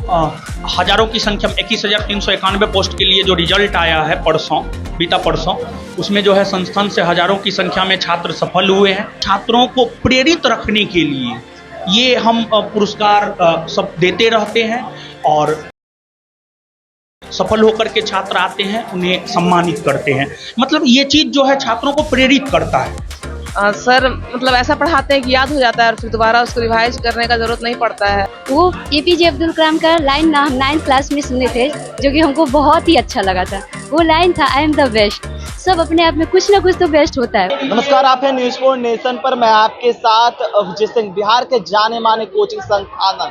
हज़ारों की संख्या में 21,391 पोस्ट के लिए जो रिजल्ट आया है बीता परसों, उसमें जो है संस्थान से हज़ारों की संख्या में छात्र सफल हुए हैं। छात्रों को प्रेरित रखने के लिए ये हम पुरस्कार सब देते रहते हैं और सफल होकर के छात्र आते हैं, उन्हें सम्मानित करते हैं। मतलब ये चीज़ जो है छात्रों को प्रेरित करता है। सर मतलब ऐसा पढ़ाते हैं कि याद हो जाता है और फिर दोबारा उसको रिवाइज करने का जरूरत नहीं पड़ता है। वो एपीजे अब्दुल कलाम का लाइन हम 9th क्लास में सुने थे, जो कि हमको बहुत ही अच्छा लगा था। वो लाइन था, आई एम द बेस्ट। सब अपने आप में कुछ ना कुछ तो बेस्ट होता है। नमस्कार, आप हैं न्यूज़ 4 नेशन पर। मैं आपके साथ जिस बिहार के जाने माने कोचिंग संस्थान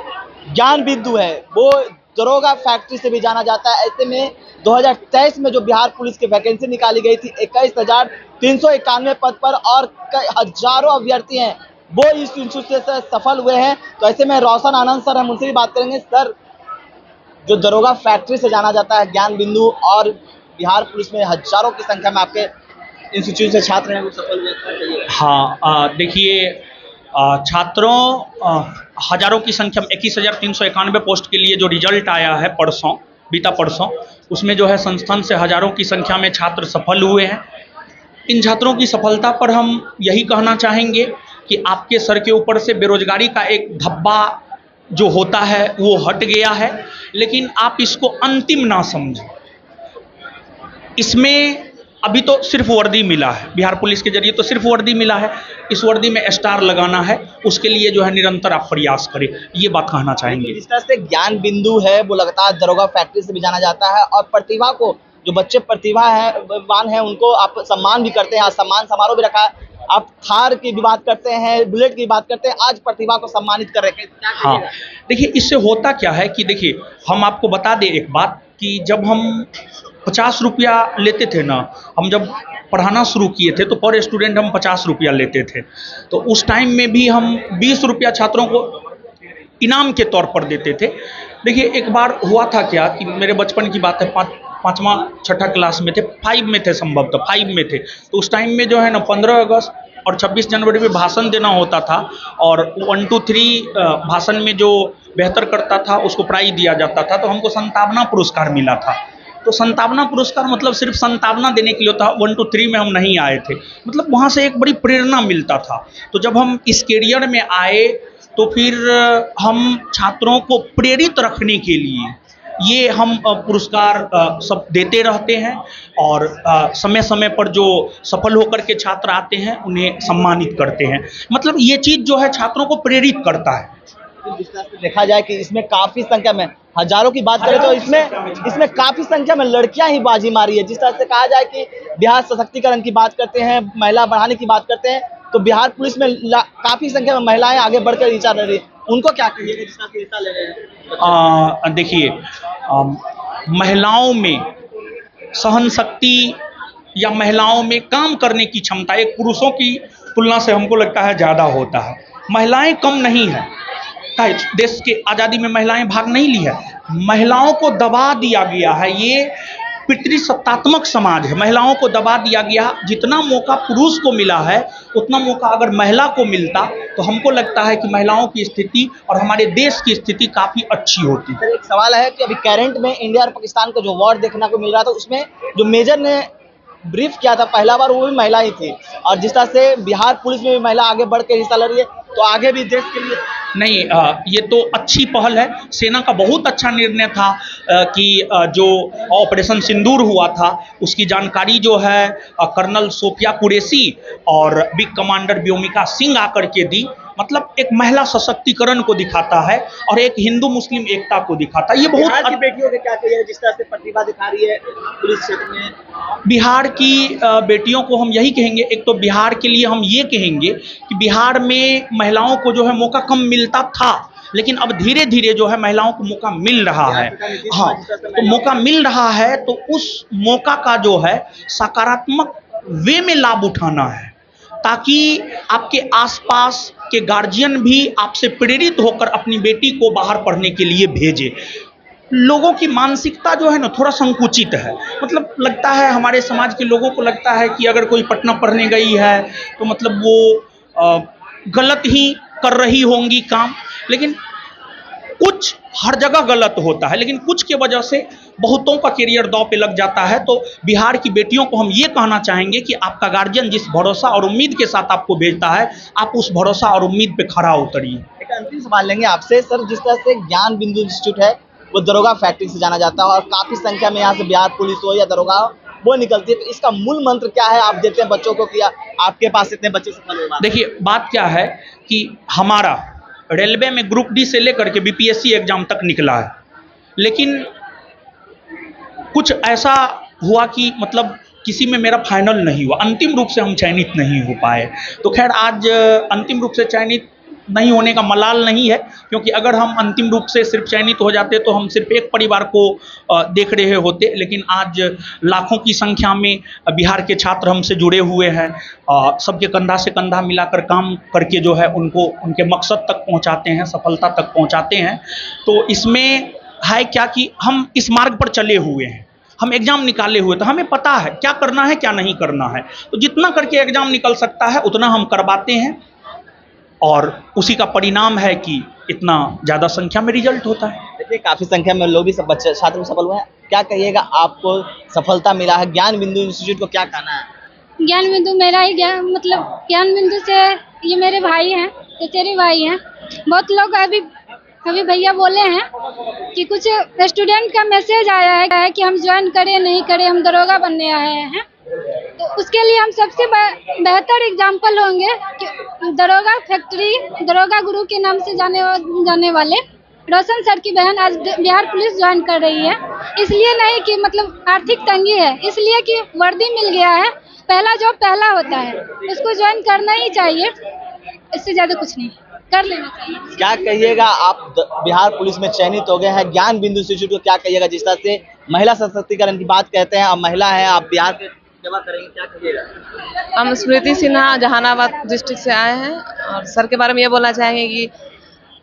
ज्ञान बिंदु है, वो दरोगा फैक्ट्री से भी जाना जाता है। ऐसे में 2023 में जो बिहार पुलिस की वैकेंसी निकाली गई थी 21,391 पद पर और हजारों अभ्यर्थी हैं वो इस इंस्टीट्यूट से सफल हुए हैं। तो ऐसे में रोशन आनंद सर हम उनसे भी बात करेंगे। सर, जो दरोगा फैक्ट्री से जाना जाता है ज्ञान बिंदु, और बिहार पुलिस में हजारों की संख्या में आपके इंस्टीट्यूट से छात्र हैं वो सफल हुए। हाँ, देखिए, छात्रों हज़ारों की संख्या में 21,391 पोस्ट के लिए जो रिजल्ट आया है बीता परसों, उसमें जो है संस्थान से हज़ारों की संख्या में छात्र सफल हुए हैं। इन छात्रों की सफलता पर हम यही कहना चाहेंगे कि आपके सर के ऊपर से बेरोजगारी का एक धब्बा जो होता है वो हट गया है, लेकिन आप इसको अंतिम ना समझें। इसमें अभी तो सिर्फ वर्दी मिला है, बिहार पुलिस के जरिए तो सिर्फ वर्दी मिला है। इस वर्दी में स्टार लगाना है, उसके लिए जो है निरंतर आप प्रयास करें, ये बात कहना चाहेंगे। जिस तरह से ज्ञान बिंदु है वो लगातार दरोगा फैक्ट्री से भी जाना जाता है और प्रतिभा को, जो बच्चे प्रतिभावान हैं उनको आप सम्मान भी करते हैं। आज सम्मान समारोह भी रखा है। आप थार की भी बात करते हैं, बुलेट की बात करते हैं, आज प्रतिभा को सम्मानित कर रहे हैं। हाँ, देखिए, इससे होता क्या है कि देखिए, हम आपको बता दें एक बात कि जब हम 50 रुपया लेते थे ना, हम जब पढ़ाना शुरू किए थे तो पर स्टूडेंट हम 50 रुपया लेते थे। तो उस टाइम में भी हम 20 रुपया छात्रों को इनाम के तौर पर देते थे। देखिए, एक बार हुआ था क्या कि मेरे बचपन की बात है, पाँचवा छठा क्लास में थे, 5 में थे, संभवतः 5 में थे। तो उस टाइम में जो है ना 15 अगस्त और 26 जनवरी में भाषण देना होता था और 1, 2, 3 भाषण में जो बेहतर करता था उसको प्राइज दिया जाता था। तो हमको संतावना पुरस्कार मिला था। तो संतावना पुरस्कार मतलब सिर्फ संतावना देने के लिए था, 1, 2, 3 में हम नहीं आए थे। मतलब वहाँ से एक बड़ी प्रेरणा मिलता था। तो जब हम इस कैरियर में आए तो फिर हम छात्रों को प्रेरित रखने के लिए ये हम पुरस्कार सब देते रहते हैं और समय समय पर जो सफल होकर के छात्र आते हैं उन्हें सम्मानित करते हैं। मतलब ये चीज़ जो है छात्रों को प्रेरित करता है। जिस तरह से देखा जाए कि इसमें काफी संख्या में, हजारों की बात करें तो इसमें काफी संख्या में लड़कियां ही बाजी मारी है। जिस तरह से कहा जाए कि बिहार सशक्तिकरण की बात करते हैं, महिला बढ़ाने की बात करते हैं, तो बिहार पुलिस में काफी संख्या में महिलाएं आगे बढ़कर हिस्सा ले रही है। उनको क्या कहिएगा जिस तरह से हिस्सा ले रहे हैं? देखिए, महिलाओं में सहन शक्ति या महिलाओं में काम करने की क्षमता एक पुरुषों की तुलना से हमको लगता है ज़्यादा होता है। महिलाएं कम नहीं है, देश के आज़ादी में महिलाएं भाग नहीं ली है, महिलाओं को दबा दिया गया है। ये पितृसत्तात्मक समाज है, महिलाओं को दबा दिया गया। जितना मौका पुरुष को मिला है उतना मौका अगर महिला को मिलता तो हमको लगता है कि महिलाओं की स्थिति और हमारे देश की स्थिति काफ़ी अच्छी होती। सर, एक सवाल है कि अभी करंट में इंडिया और पाकिस्तान का जो वॉर देखने को मिल रहा था, उसमें जो मेजर ने ब्रीफ किया था पहला बार वो भी महिला ही थी, और जिस तरह से बिहार पुलिस में भी महिला आगे बढ़ के हिस्सा ले रही है, तो आगे भी देश के लिए नहीं, ये तो अच्छी पहल है। सेना का बहुत अच्छा निर्णय था कि जो ऑपरेशन सिंदूर हुआ था उसकी जानकारी जो है कर्नल सोफिया कुरैशी और बिग कमांडर व्योमिका सिंह आकर के दी। मतलब एक महिला सशक्तिकरण को दिखाता है और एक हिंदू मुस्लिम एकता को दिखाता है। ये बहुत बेटियों के क्या कहिए जिस तरह से प्रतिभा दिखा रही है पुलिस क्षेत्र में? बिहार की बेटियों को हम यही कहेंगे, एक तो बिहार के लिए हम ये कहेंगे कि बिहार में महिलाओं को जो है मौका कम मिलता था, लेकिन अब धीरे धीरे जो है महिलाओं को मौका मिल रहा है। हाँ, तो मौका मिल रहा है तो उस मौका का जो है सकारात्मक वे में लाभ उठाना है, ताकि आपके आसपास के गार्जियन भी आपसे प्रेरित होकर अपनी बेटी को बाहर पढ़ने के लिए भेजे। लोगों की मानसिकता जो है ना थोड़ा संकुचित है। मतलब लगता है, हमारे समाज के लोगों को लगता है कि अगर कोई पटना पढ़ने गई है तो मतलब वो गलत ही कर रही होंगी काम। लेकिन कुछ हर जगह गलत होता है, लेकिन कुछ के वजह से बहुतों का करियर दांव पे लग जाता है। तो बिहार की बेटियों को हम ये कहना चाहेंगे कि आपका गार्जियन जिस भरोसा और उम्मीद के साथ आपको भेजता है, आप उस भरोसा और उम्मीद पे खरा उतरिए। एक अंतिम सवाल लेंगे आपसे सर, जिस तरह से ज्ञान बिंदु इंस्टीट्यूट है वो दरोगा फैक्ट्री से जाना जाता है और काफी संख्या में यहाँ से बिहार पुलिस हो या दरोगा वो निकलती है, तो इसका मूल मंत्र क्या है? आप देते हैं बच्चों को कि आपके पास इतने बच्चे सफल हुए। देखिए, बात क्या है कि हमारा रेलवे में ग्रुप डी से लेकर के बीपीएससी एग्जाम तक निकला है, लेकिन कुछ ऐसा हुआ कि मतलब किसी में मेरा फाइनल नहीं हुआ, अंतिम रूप से हम चयनित नहीं हो पाए। तो खैर आज अंतिम रूप से चयनित नहीं होने का मलाल नहीं है, क्योंकि अगर हम अंतिम रूप से सिर्फ चयनित हो जाते तो हम सिर्फ एक परिवार को देख रहे होते, लेकिन आज लाखों की संख्या में बिहार के छात्र हमसे जुड़े हुए हैं, सबके कंधा से कंधा मिलाकर काम करके जो है उनको उनके मकसद तक पहुंचाते हैं, सफलता तक पहुंचाते हैं। तो इसमें है क्या कि हम इस मार्ग पर चले हुए हैं, हम एग्ज़ाम निकाले हुए, तो हमें पता है क्या करना है क्या नहीं करना है। तो जितना करके एग्ज़ाम निकल सकता है उतना हम करवाते हैं, और उसी का परिणाम है कि इतना ज़्यादा संख्या में रिजल्ट होता है। देखिए काफी संख्या में लोग भी सब बच्चे छात्र सफल हुए हैं, क्या कहिएगा? आपको सफलता मिला है, ज्ञान बिंदु इंस्टीट्यूट को क्या कहना है? ज्ञान बिंदु मेरा ही मतलब ज्ञान बिंदु से ये मेरे भाई हैं, चचेरे भाई हैं। बहुत लोग अभी भैया बोले हैं कि कुछ स्टूडेंट का मैसेज आया है कि हम ज्वाइन करें नहीं करें, हम दरोगा बनने आए हैं। तो उसके लिए हम सबसे बेहतर एग्जाम्पल होंगे कि दरोगा फैक्ट्री, दरोगा गुरु के नाम से जाने वाले रोशन सर की बहन आज बिहार पुलिस ज्वाइन कर रही है। इसलिए नहीं कि मतलब आर्थिक तंगी है, इसलिए कि वर्दी मिल गया है। पहला जॉब पहला होता है, उसको ज्वाइन करना ही चाहिए, इससे ज़्यादा कुछ नहीं, कर लेना चाहिए। क्या कहिएगा? आप बिहार पुलिस में चयनित हो गए हैं, ज्ञान बिंदु इंस्टीट्यूट को क्या कहिएगा? जिस तरह से महिला सशक्तिकरण की बात कहते हैं, आप महिला हैं, आप बिहार के सेवा करेंगे, क्या कहिएगा? हम स्मृति सिन्हा जहानाबाद डिस्ट्रिक्ट से आए हैं, और सर के बारे में ये बोलना चाहेंगे कि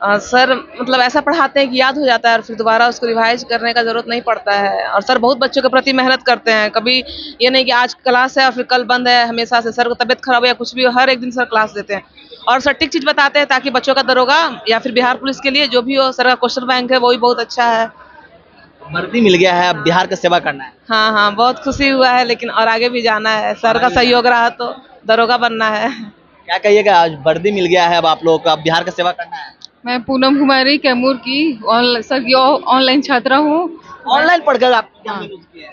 सर मतलब ऐसा पढ़ाते हैं कि याद हो जाता है और फिर दोबारा उसको रिवाइज करने का ज़रूरत नहीं पड़ता है। और सर बहुत बच्चों के प्रति मेहनत करते हैं, कभी ये नहीं कि आज क्लास है और फिर कल बंद है। हमेशा से सर को तबीयत खराब हो या कुछ भी हो, हर एक दिन सर क्लास देते हैं और सटीक चीज़ बताते हैं, ताकि बच्चों का दरोगा या फिर बिहार पुलिस के लिए जो भी हो, सर का क्वेश्चन बैंक है वो भी बहुत अच्छा है। वर्दी मिल गया है, अब बिहार का सेवा करना है। हाँ, बहुत खुशी हुआ है, लेकिन और आगे भी जाना है। सर का सहयोग रहा तो दरोगा बनना है। क्या कहिएगा? आज वर्दी मिल गया है, अब आप लोगों को अब बिहार का सेवा करना है। मैं पूनम कुमारी कैमूर की ऑनलाइन छात्रा हूँ। ऑनलाइन पढ़कर आप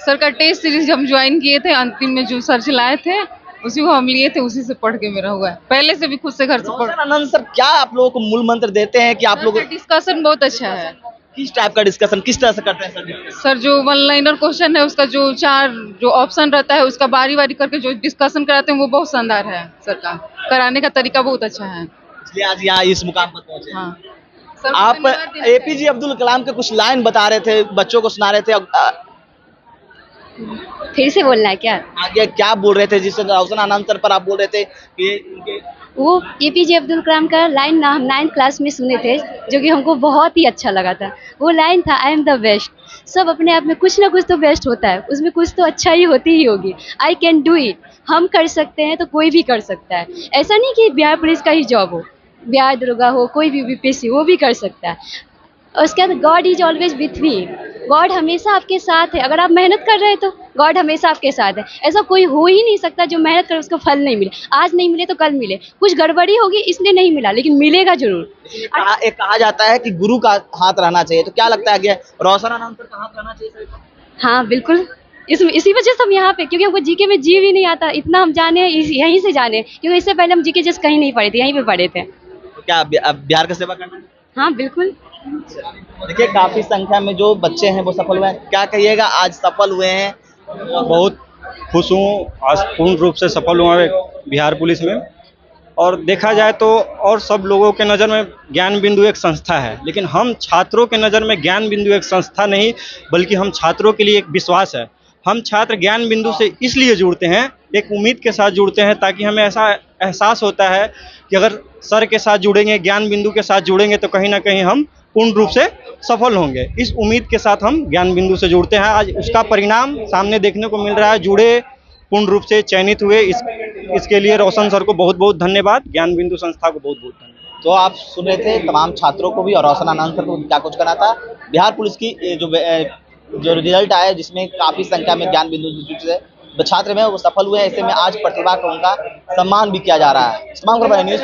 सर का टेस्ट सीरीज हम ज्वाइन किए थे, अंतिम में जो सर चलाए थे उसी को हम लिए थे, उसी से पढ़ के मेरा हुआ है। पहले से भी खुद से घर से पढ़। आनंद सर क्या आप लोगों को मूल मंत्र देते हैं कि आप लोग डिस्कशन बहुत अच्छा है? किस टाइप का डिस्कशन, किस तरह से करते हैं सर? सर जो वन लाइनर क्वेश्चन है उसका जो 4 जो ऑप्शन रहता है उसका बारी बारी करके जो डिस्कशन कराते हैं वो बहुत शानदार है। सर का कराने का तरीका बहुत अच्छा है, इसलिए आज यहाँ इस मुकाम पर पहुंचे। हाँ। आप एपीजे अब्दुल कलाम के कुछ लाइन बता रहे थे, बच्चों को सुना रहे थे, फिर से बोलना है क्या? आगे क्या बोल रहे थे? जिससे रोशन आनंद सर पर आप बोल रहे थे कि वो एपीजे अब्दुल कलाम का लाइन ना हम 9th क्लास में सुने थे, जो कि हमको बहुत ही अच्छा लगा था। वो लाइन था, आई एम द बेस्ट। सब अपने आप में कुछ ना कुछ तो बेस्ट होता है, उसमें कुछ तो अच्छा ही होती ही होगी। आई कैन डू इट, हम कर सकते हैं तो कोई भी कर सकता है। ऐसा नहीं कि बिहार पुलिस का ही जॉब हो, बिहार दरोगा हो, कोई भी बीपीएससी वो भी कर सकता है। और उसके बाद God is always with me, God हमेशा आपके साथ है। अगर आप मेहनत कर रहे हैं तो गॉड हमेशा आपके साथ है। ऐसा कोई हो ही नहीं सकता जो मेहनत करे उसको फल नहीं मिले। आज नहीं मिले तो कल मिले, कुछ गड़बड़ी होगी इसलिए नहीं मिला, लेकिन मिलेगा जरूर। एक कहा जाता है कि गुरु का हाथ रहना चाहिए, तो क्या लगता है कि रोशन आनंद सर का हाथ रहना चाहिए? हाँ बिल्कुल, इसी वजह से हम यहाँ पे, क्योंकि हमको जीके में जी भी नहीं आता। इतना हम जाने यहीं से जाने, क्योंकि इससे पहले हम जीके जस्ट कहीं नहीं पढ़े थे, यहीं पे पढ़े थे। तो क्या अब बिहार का सेवा करना है? हाँ बिल्कुल। देखिए काफी संख्या में जो बच्चे हैं वो सफल हुए हैं, क्या कहिएगा? आज सफल हुए हैं, बहुत खुश हूँ, आज पूर्ण रूप से सफल हुआ है बिहार पुलिस में। और देखा जाए तो और सब लोगों के नज़र में ज्ञान बिंदु एक संस्था है, लेकिन हम छात्रों के नज़र में ज्ञान बिंदु एक संस्था नहीं, बल्कि हम छात्रों के लिए एक विश्वास है। हम छात्र ज्ञान बिंदु से इसलिए जुड़ते हैं, एक उम्मीद के साथ जुड़ते हैं, ताकि हमें ऐसा एहसास होता है कि अगर सर के साथ जुड़ेंगे, ज्ञान बिंदु के साथ जुड़ेंगे तो कहीं ना कहीं हम पूर्ण रूप से सफल होंगे। इस उम्मीद के साथ हम ज्ञान बिंदु से जुड़ते हैं। आज उसका परिणाम सामने देखने को मिल रहा है, जुड़े, पूर्ण रूप से चयनित हुए। इसके लिए रोशन सर को बहुत बहुत धन्यवाद, ज्ञान बिंदु संस्था को बहुत बहुत धन्यवाद। तो आप सुन रहे थे तमाम छात्रों को भी और रोशन आनंद सर को क्या कुछ करना था। बिहार पुलिस की जो रिजल्ट आया जिसमें काफ़ी संख्या में ज्ञान बिंदु इंस्टीट्यूट से छात्र में वो सफल हुए हैं। ऐसे में आज प्रतिभा को उनका सम्मान भी किया जा रहा है। तमाम न्यूज़